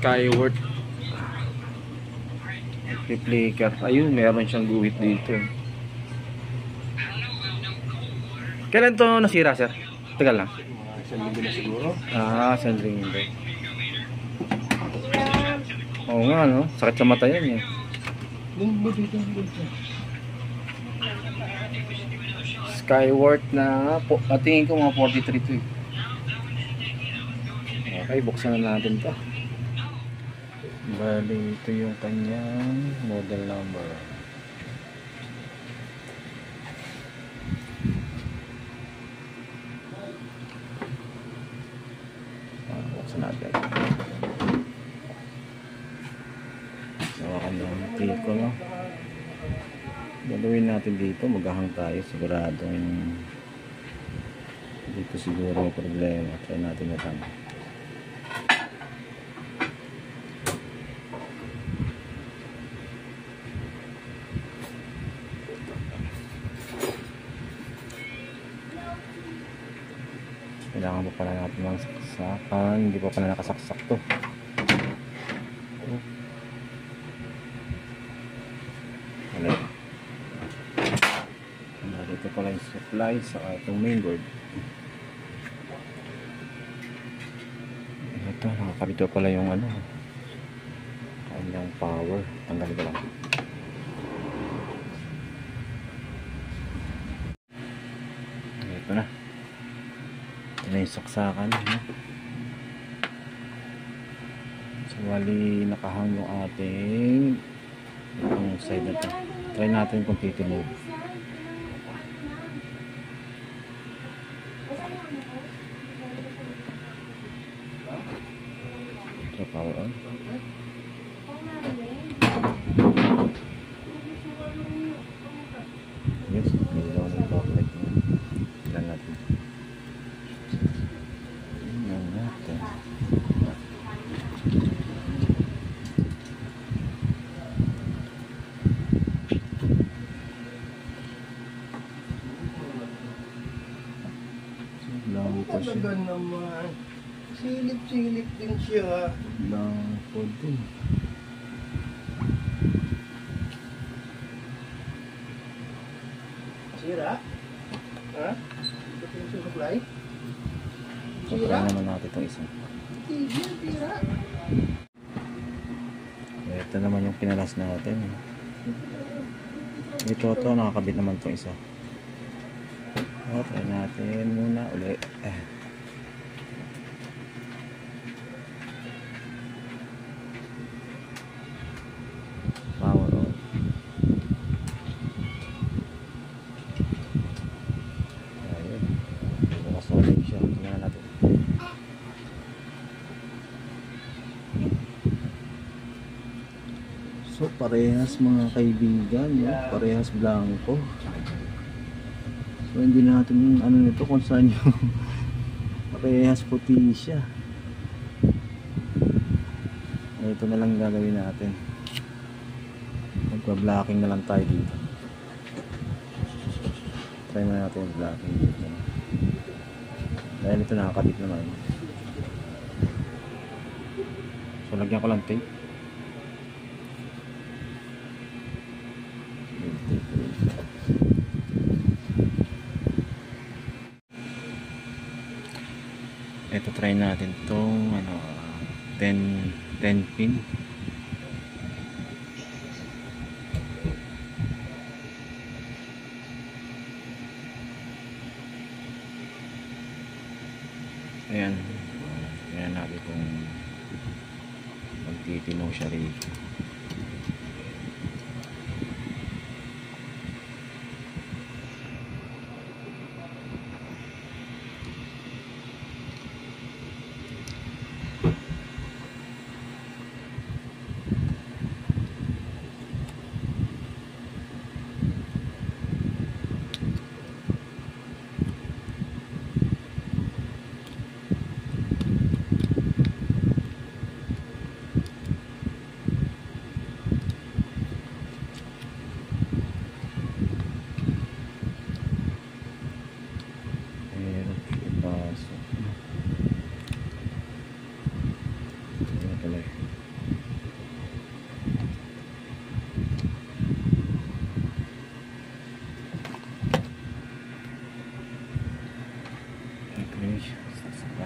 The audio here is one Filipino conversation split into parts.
Skyward flicker. Ayun, meron siyang guhit dito. Kailan to nasira, sir? Tagal lang. Isang linggo na siguro. Isang linggo. Oo nga, no? Sakit sa mata yan, eh. Skyward na tingin ko mga 43 to, eh. Okay, buksan na natin to. Bali, ito yung kanyang model number. Buksan natin. Nawakan yung tiko, no? Gagawin natin dito, maghahang tayo. Siguradong dito siguro may problema. Try natin na tama. Kailangan pa pala natin ng saksakan. Hindi pa pala nakasaksak to. Ito pala yung supply sa itong mainboard. Ito, nakakabito pala yung ano, kanyang power. Tanggalin ko lang. Ito na. Ito na yung saksakan. So, wali nakahang yung ating itong side na ito. Try natin kung titimove. So, power on. Yes, nililaw na yung backlight niya. Ilan natin. Ilan natin. Lang po siya. Talaga naman. Silip-silip din siya. Lang po din. Sira? Ha? Ito yung supply? Sira naman natin itong isa. Sira. Ito naman yung pinalas natin. Ito nakakabit naman itong isa. Try natin muna ulit. Power on. Ayun. Bukas na ulit siya. Tingnan natin. So parehas mga kaibigan, parehas blanco. So hindi natin ano nito kung saan yung parehas puti siya. Ito na lang gagawin natin. Magpa-blocking na lang tayo dito. Try na natin yung blocking dito. Dahil ito nakakabit naman. So lagyan ko lang tape. Ito try natin tong ano 10 pin. Ayan. Ayan natin kung magtitinaw siya rito.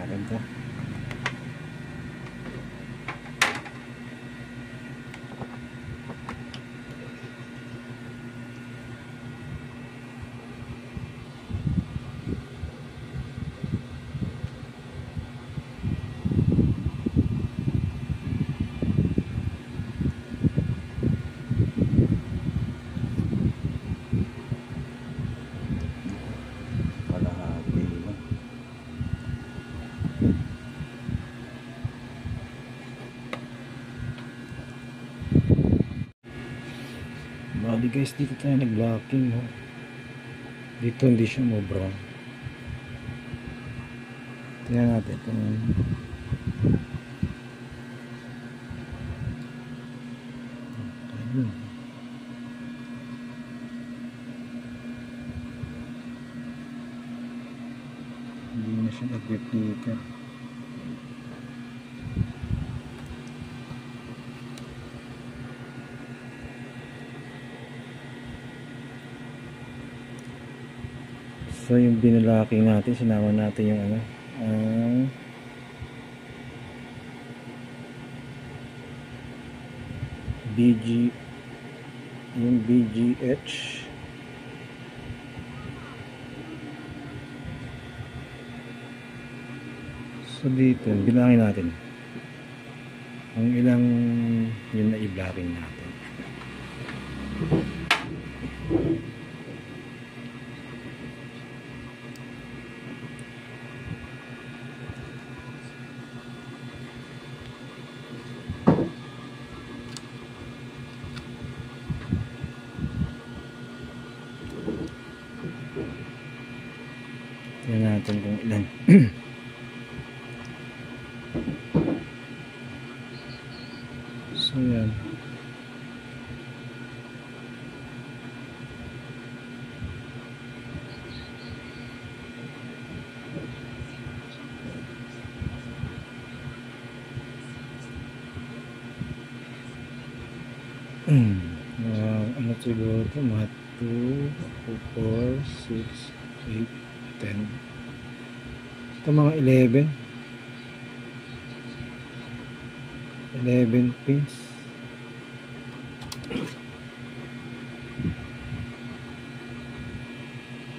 Ganda. Kalahati lang. Bali guys, dito tayo nag-locking, no? Dito hindi siya mo-brown. Tingnan natin kung ayun. Hindi na siya nag-replica. So yung binalaking natin, sinama natin yung ano, BG, yung BGH. So dito, bilangin natin ang ilang yung na-i-blocking natin. Tingnan natin kung ilan. So yan. Ano siguro ito? Mga 2, 4, 6, 8, 10. Ito mga 11. 11 pins.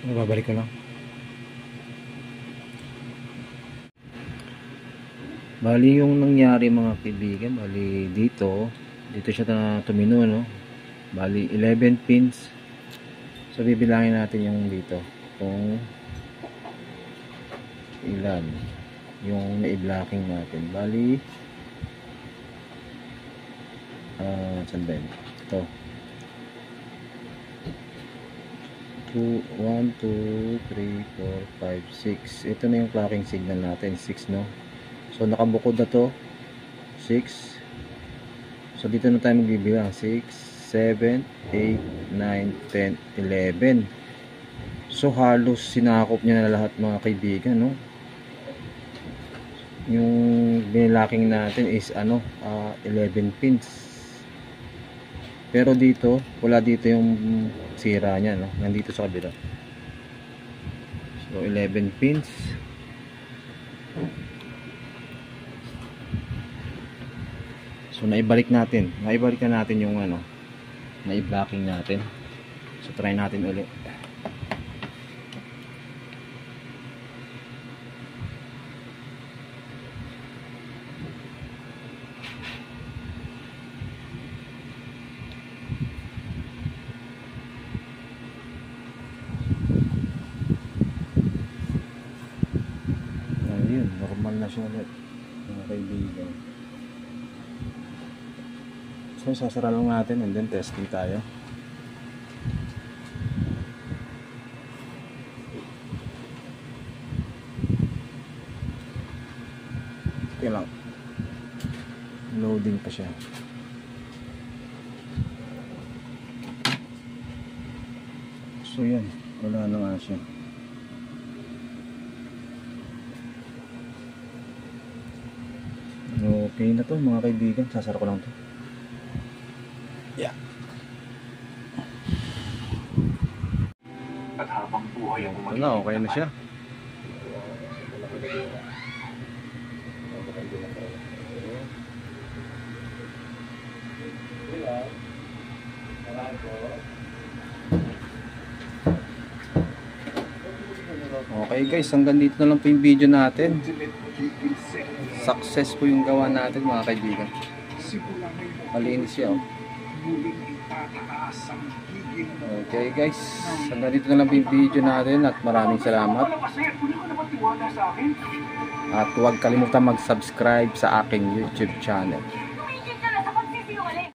Babalik ko lang. Bali yung nangyari mga kaibigan, bali dito siya tumino, no? Bali 11 pins. So bibilangin natin yung dito kung ilan yung na-i-blocking natin. Bali saan ba yun? Ito 1, 2, 3, 4, 5, 6. Ito na yung clocking signal natin, 6, no? So nakabukod na to 6. So dito na tayo magbibilang 6, 7, 8, 9, 10, 11. So halos sinakop niya na lahat mga kaibigan, no? Yung binilocking natin is 11 pins. Pero dito, wala dito yung sira niya, no? Nandito sa kabila. So 11 pins. So naibalik na natin yung na-i-blocking natin. So try natin ulit. Ayun, normal na siya ulit mga kaibigan. So sasara lang natin and then testing tayo. Okay lang, loading pa siya. So yan, wala na nga siya. Okay na to mga kaibigan, sasara ko lang to. Yeah. At habang buhay ang Wala, okay na siya. Okay guys, hanggang dito na lang po yung video natin. Success po yung gawa natin mga kaibigan. Malinis siya oh. Okay guys, hanggang dito na lang po yung video natin at maraming salamat. At huwag kalimutan mag-subscribe sa aking YouTube channel.